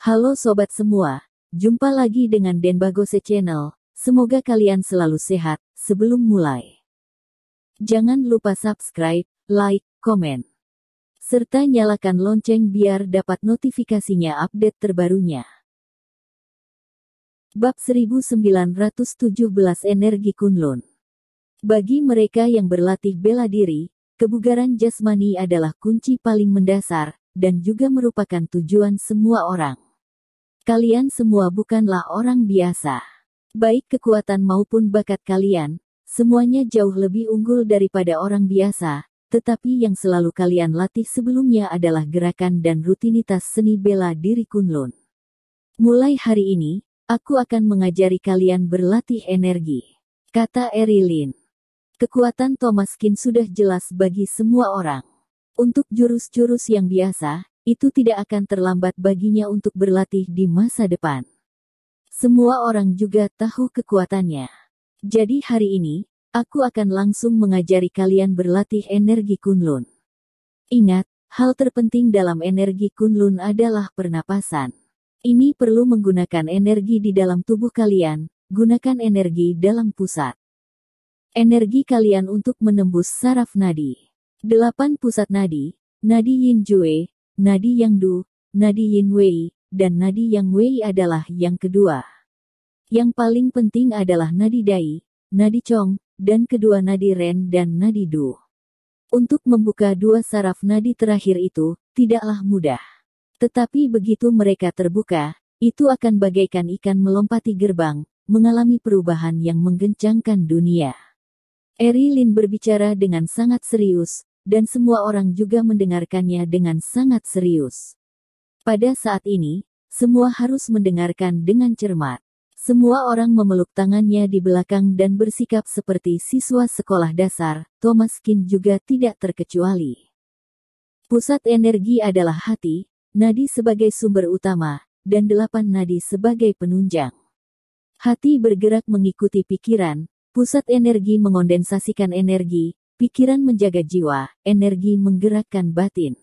Halo sobat semua, jumpa lagi dengan Denbagose Channel. Semoga kalian selalu sehat. Sebelum mulai, jangan lupa subscribe, like, komen, serta nyalakan lonceng biar dapat notifikasinya update terbarunya. Bab 1917 Energi Kunlun. Bagi mereka yang berlatih bela diri, kebugaran jasmani adalah kunci paling mendasar, dan juga merupakan tujuan semua orang. Kalian semua bukanlah orang biasa. Baik kekuatan maupun bakat kalian, semuanya jauh lebih unggul daripada orang biasa, tetapi yang selalu kalian latih sebelumnya adalah gerakan dan rutinitas seni bela diri Kunlun. Mulai hari ini, aku akan mengajari kalian berlatih energi, kata Erilin. Kekuatan Thomaskin sudah jelas bagi semua orang. Untuk jurus-jurus yang biasa, itu tidak akan terlambat baginya untuk berlatih di masa depan. Semua orang juga tahu kekuatannya. Jadi hari ini, aku akan langsung mengajari kalian berlatih energi Kunlun. Ingat, hal terpenting dalam energi Kunlun adalah pernapasan. Ini perlu menggunakan energi di dalam tubuh kalian, gunakan energi dalam pusat. Energi kalian untuk menembus saraf nadi. 8 pusat nadi, nadi Yin Jue, nadi Yang Du, nadi Yin Wei, dan nadi Yang Wei adalah yang kedua. Yang paling penting adalah nadi Dai, nadi Chong, dan kedua nadi Ren dan nadi Du. Untuk membuka dua saraf nadi terakhir itu, tidaklah mudah. Tetapi begitu mereka terbuka, itu akan bagaikan ikan melompati gerbang, mengalami perubahan yang menggencangkan dunia. Erilin berbicara dengan sangat serius, dan semua orang juga mendengarkannya dengan sangat serius. Pada saat ini, semua harus mendengarkan dengan cermat. Semua orang memeluk tangannya di belakang dan bersikap seperti siswa sekolah dasar. Thomaskin juga tidak terkecuali. Pusat energi adalah hati, nadi sebagai sumber utama, dan 8 nadi sebagai penunjang. Hati bergerak mengikuti pikiran, pusat energi mengondensasikan energi, pikiran menjaga jiwa, energi menggerakkan batin.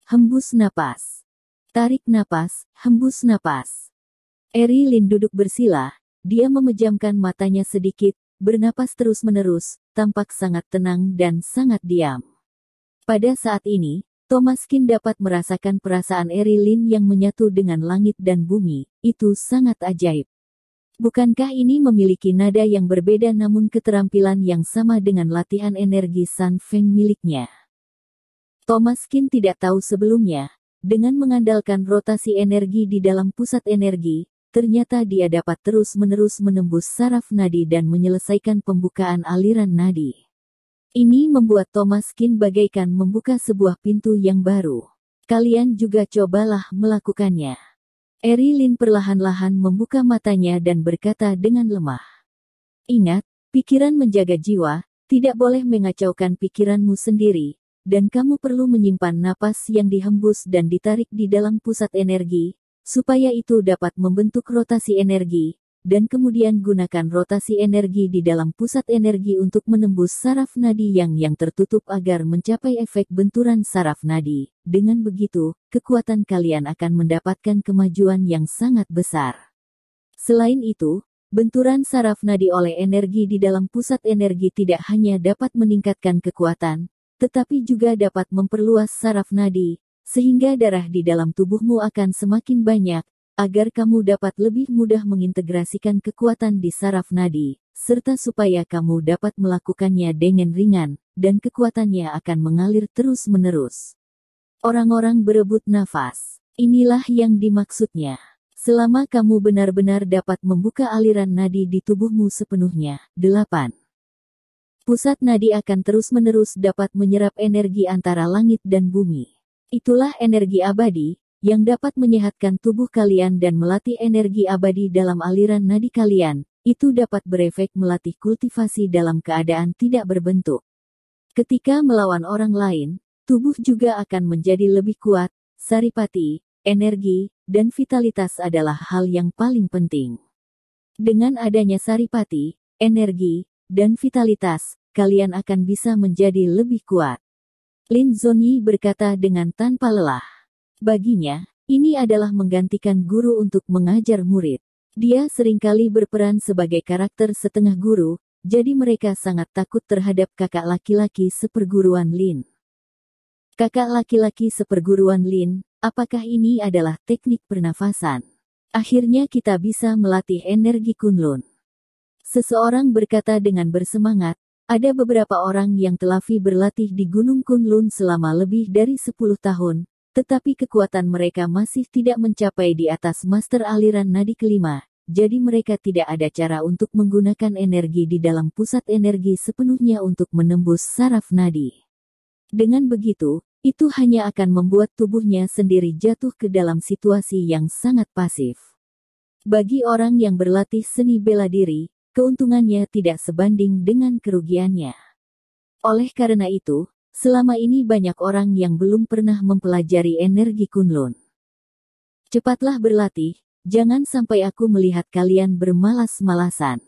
Hembus napas. Tarik napas, hembus napas. Erilin duduk bersila, dia memejamkan matanya sedikit, bernapas terus-menerus, tampak sangat tenang dan sangat diam. Pada saat ini, Thomaskin dapat merasakan perasaan Erilin yang menyatu dengan langit dan bumi, itu sangat ajaib. Bukankah ini memiliki nada yang berbeda namun keterampilan yang sama dengan latihan energi San Feng miliknya? Thomaskin tidak tahu sebelumnya, dengan mengandalkan rotasi energi di dalam pusat energi, ternyata dia dapat terus-menerus menembus saraf nadi dan menyelesaikan pembukaan aliran nadi. Ini membuat Thomaskin bagaikan membuka sebuah pintu yang baru. Kalian juga cobalah melakukannya. Erilin perlahan-lahan membuka matanya dan berkata dengan lemah. Ingat, pikiran menjaga jiwa, tidak boleh mengacaukan pikiranmu sendiri, dan kamu perlu menyimpan napas yang dihembus dan ditarik di dalam pusat energi, supaya itu dapat membentuk rotasi energi, dan kemudian gunakan rotasi energi di dalam pusat energi untuk menembus saraf nadi yang tertutup agar mencapai efek benturan saraf nadi. Dengan begitu, kekuatan kalian akan mendapatkan kemajuan yang sangat besar. Selain itu, benturan saraf nadi oleh energi di dalam pusat energi tidak hanya dapat meningkatkan kekuatan, tetapi juga dapat memperluas saraf nadi, sehingga darah di dalam tubuhmu akan semakin banyak, agar kamu dapat lebih mudah mengintegrasikan kekuatan di saraf nadi, serta supaya kamu dapat melakukannya dengan ringan, dan kekuatannya akan mengalir terus-menerus. Orang-orang berebut nafas. Inilah yang dimaksudnya. Selama kamu benar-benar dapat membuka aliran nadi di tubuhmu sepenuhnya. 8. Pusat nadi akan terus-menerus dapat menyerap energi antara langit dan bumi. Itulah energi abadi, yang dapat menyehatkan tubuh kalian dan melatih energi abadi dalam aliran nadi kalian. Itu dapat berefek melatih kultivasi dalam keadaan tidak berbentuk. Ketika melawan orang lain, tubuh juga akan menjadi lebih kuat. Saripati, energi, dan vitalitas adalah hal yang paling penting. Dengan adanya saripati, energi, dan vitalitas, kalian akan bisa menjadi lebih kuat. Lin Zonyi berkata dengan tanpa lelah. Baginya, Ini adalah menggantikan guru untuk mengajar murid. Dia seringkali berperan sebagai karakter setengah guru, jadi mereka sangat takut terhadap kakak laki-laki seperguruan Lin. Kakak laki-laki seperguruan Lin, apakah ini adalah teknik pernafasan? Akhirnya kita bisa melatih energi Kunlun. Seseorang berkata dengan bersemangat, ada beberapa orang yang telah berlatih di Gunung Kunlun selama lebih dari 10 tahun, tetapi kekuatan mereka masih tidak mencapai di atas master aliran nadi kelima, jadi mereka tidak ada cara untuk menggunakan energi di dalam pusat energi sepenuhnya untuk menembus saraf nadi. Dengan begitu, itu hanya akan membuat tubuhnya sendiri jatuh ke dalam situasi yang sangat pasif. Bagi orang yang berlatih seni bela diri, keuntungannya tidak sebanding dengan kerugiannya. Oleh karena itu, selama ini banyak orang yang belum pernah mempelajari energi Kunlun. Cepatlah berlatih, jangan sampai aku melihat kalian bermalas-malasan.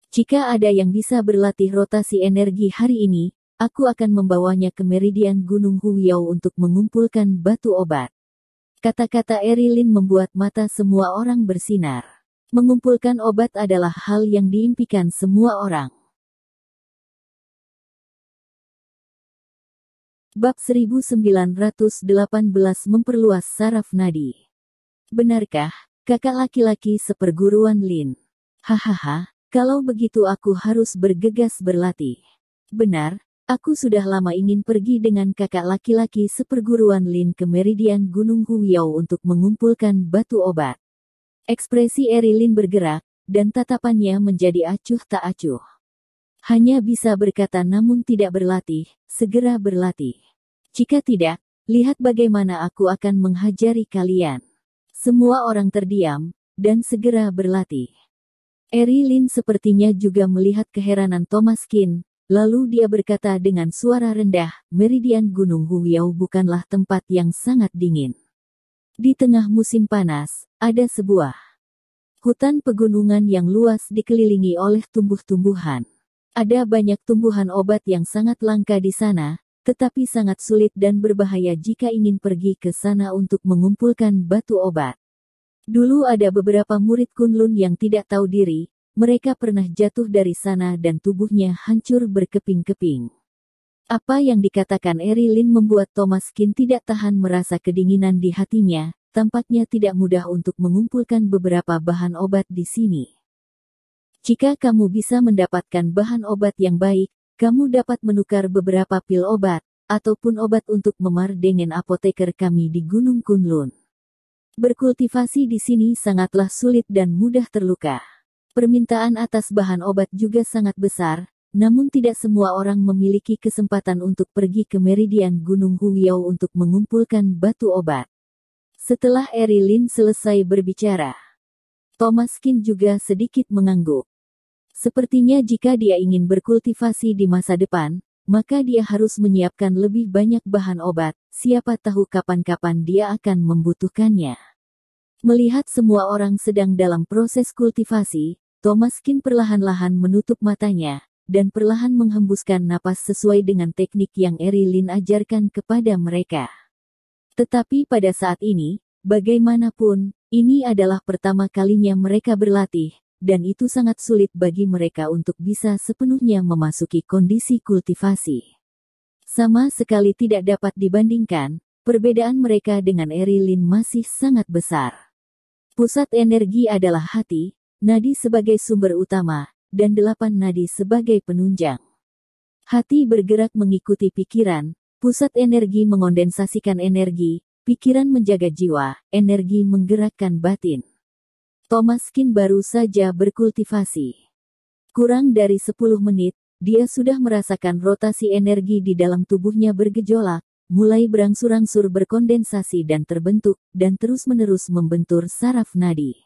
Jika ada yang bisa berlatih rotasi energi hari ini, aku akan membawanya ke meridian Gunung Huyao untuk mengumpulkan batu obat. Kata-kata Erilin membuat mata semua orang bersinar. Mengumpulkan obat adalah hal yang diimpikan semua orang. Bab 1918 memperluas saraf nadi. Benarkah, kakak laki-laki seperguruan Lin? Hahaha, kalau begitu aku harus bergegas berlatih. Benar, aku sudah lama ingin pergi dengan kakak laki-laki seperguruan Lin ke meridian Gunung Huyao untuk mengumpulkan batu obat. Ekspresi Erilin bergerak, dan tatapannya menjadi acuh tak acuh. Hanya bisa berkata namun tidak berlatih, segera berlatih. Jika tidak, lihat bagaimana aku akan menghajari kalian. Semua orang terdiam, dan segera berlatih. Erilin sepertinya juga melihat keheranan Thomas Kin, lalu dia berkata dengan suara rendah, meridian Gunung Huyao bukanlah tempat yang sangat dingin. Di tengah musim panas, ada sebuah hutan pegunungan yang luas dikelilingi oleh tumbuh-tumbuhan. Ada banyak tumbuhan obat yang sangat langka di sana, tetapi sangat sulit dan berbahaya jika ingin pergi ke sana untuk mengumpulkan batu obat. Dulu ada beberapa murid Kunlun yang tidak tahu diri, mereka pernah jatuh dari sana dan tubuhnya hancur berkeping-keping. Apa yang dikatakan Erilin membuat Thomas Kin tidak tahan merasa kedinginan di hatinya, tampaknya tidak mudah untuk mengumpulkan beberapa bahan obat di sini. Jika kamu bisa mendapatkan bahan obat yang baik, kamu dapat menukar beberapa pil obat, ataupun obat untuk memar dengan apoteker kami di Gunung Kunlun. Berkultivasi di sini sangatlah sulit dan mudah terluka. Permintaan atas bahan obat juga sangat besar, namun tidak semua orang memiliki kesempatan untuk pergi ke meridian Gunung Huyao untuk mengumpulkan batu obat. Setelah Erilin selesai berbicara, Thomas Kin juga sedikit mengangguk. Sepertinya jika dia ingin berkultivasi di masa depan, maka dia harus menyiapkan lebih banyak bahan obat, siapa tahu kapan-kapan dia akan membutuhkannya. Melihat semua orang sedang dalam proses kultivasi, Thomas Kin perlahan-lahan menutup matanya, dan perlahan menghembuskan napas sesuai dengan teknik yang Erilin ajarkan kepada mereka. Tetapi pada saat ini, bagaimanapun, ini adalah pertama kalinya mereka berlatih, dan itu sangat sulit bagi mereka untuk bisa sepenuhnya memasuki kondisi kultivasi. Sama sekali tidak dapat dibandingkan, perbedaan mereka dengan Erilin masih sangat besar. Pusat energi adalah hati, nadi sebagai sumber utama, dan 8 nadi sebagai penunjang. Hati bergerak mengikuti pikiran, pusat energi mengondensasikan energi, pikiran menjaga jiwa, energi menggerakkan batin. Thomas Kin baru saja berkultivasi. Kurang dari 10 menit, dia sudah merasakan rotasi energi di dalam tubuhnya bergejolak, mulai berangsur-angsur berkondensasi dan terbentuk, dan terus-menerus membentur saraf nadi.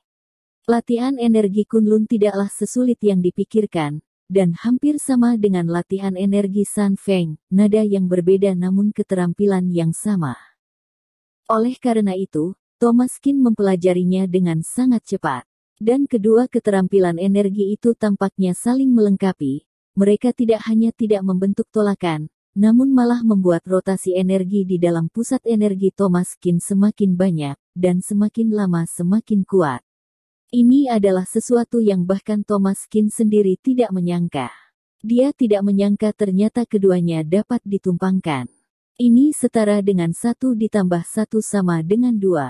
Latihan energi Kunlun tidaklah sesulit yang dipikirkan, dan hampir sama dengan latihan energi San Feng, nada yang berbeda namun keterampilan yang sama. Oleh karena itu, Thomas Kin mempelajarinya dengan sangat cepat. Dan kedua keterampilan energi itu tampaknya saling melengkapi. Mereka tidak hanya tidak membentuk tolakan, namun malah membuat rotasi energi di dalam pusat energi Thomas Kin semakin banyak, dan semakin lama semakin kuat. Ini adalah sesuatu yang bahkan Thomaskin sendiri tidak menyangka. Dia tidak menyangka ternyata keduanya dapat ditumpangkan. Ini setara dengan 1 ditambah 1 sama dengan 2.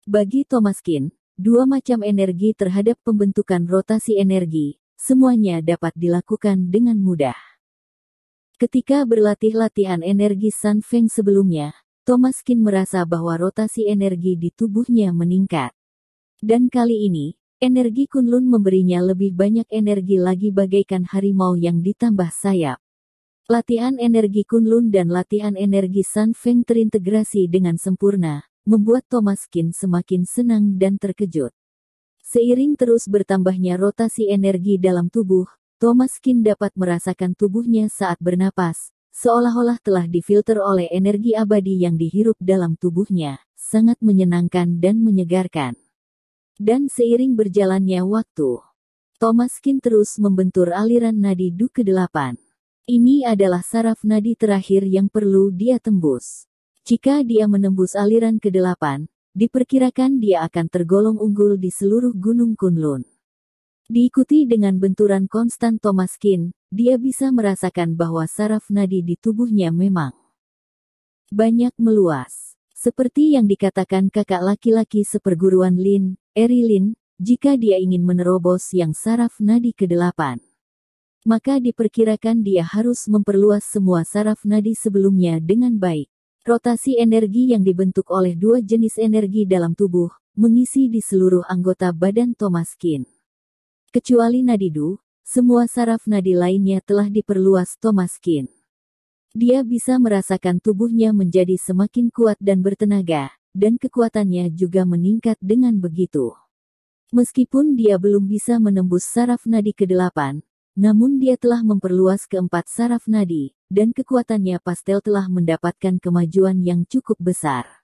Bagi Thomaskin, dua macam energi terhadap pembentukan rotasi energi, semuanya dapat dilakukan dengan mudah. Ketika berlatih latihan energi Sun Feng sebelumnya, Thomaskin merasa bahwa rotasi energi di tubuhnya meningkat. Dan kali ini, energi Kunlun memberinya lebih banyak energi lagi bagaikan harimau yang ditambah sayap. Latihan energi Kunlun dan latihan energi Sun Feng terintegrasi dengan sempurna, membuat Thomaskin semakin senang dan terkejut. Seiring terus bertambahnya rotasi energi dalam tubuh, Thomaskin dapat merasakan tubuhnya saat bernapas, seolah-olah telah difilter oleh energi abadi yang dihirup dalam tubuhnya, sangat menyenangkan dan menyegarkan. Dan seiring berjalannya waktu, Thomaskin terus membentur aliran nadi Du ke-8. Ini adalah saraf nadi terakhir yang perlu dia tembus. Jika dia menembus aliran ke-8, diperkirakan dia akan tergolong unggul di seluruh Gunung Kunlun. Diikuti dengan benturan konstan Thomaskin, dia bisa merasakan bahwa saraf nadi di tubuhnya memang banyak meluas. Seperti yang dikatakan kakak laki-laki seperguruan Lin, Erilin, jika dia ingin menerobos yang saraf nadi ke-8. Maka diperkirakan dia harus memperluas semua saraf nadi sebelumnya dengan baik. Rotasi energi yang dibentuk oleh dua jenis energi dalam tubuh, mengisi di seluruh anggota badan Thomaskin. Kecuali nadi Du, semua saraf nadi lainnya telah diperluas Thomaskin. Dia bisa merasakan tubuhnya menjadi semakin kuat dan bertenaga, dan kekuatannya juga meningkat dengan begitu. Meskipun dia belum bisa menembus saraf nadi ke-8, namun dia telah memperluas ke-4 saraf nadi, dan kekuatannya pastel telah mendapatkan kemajuan yang cukup besar.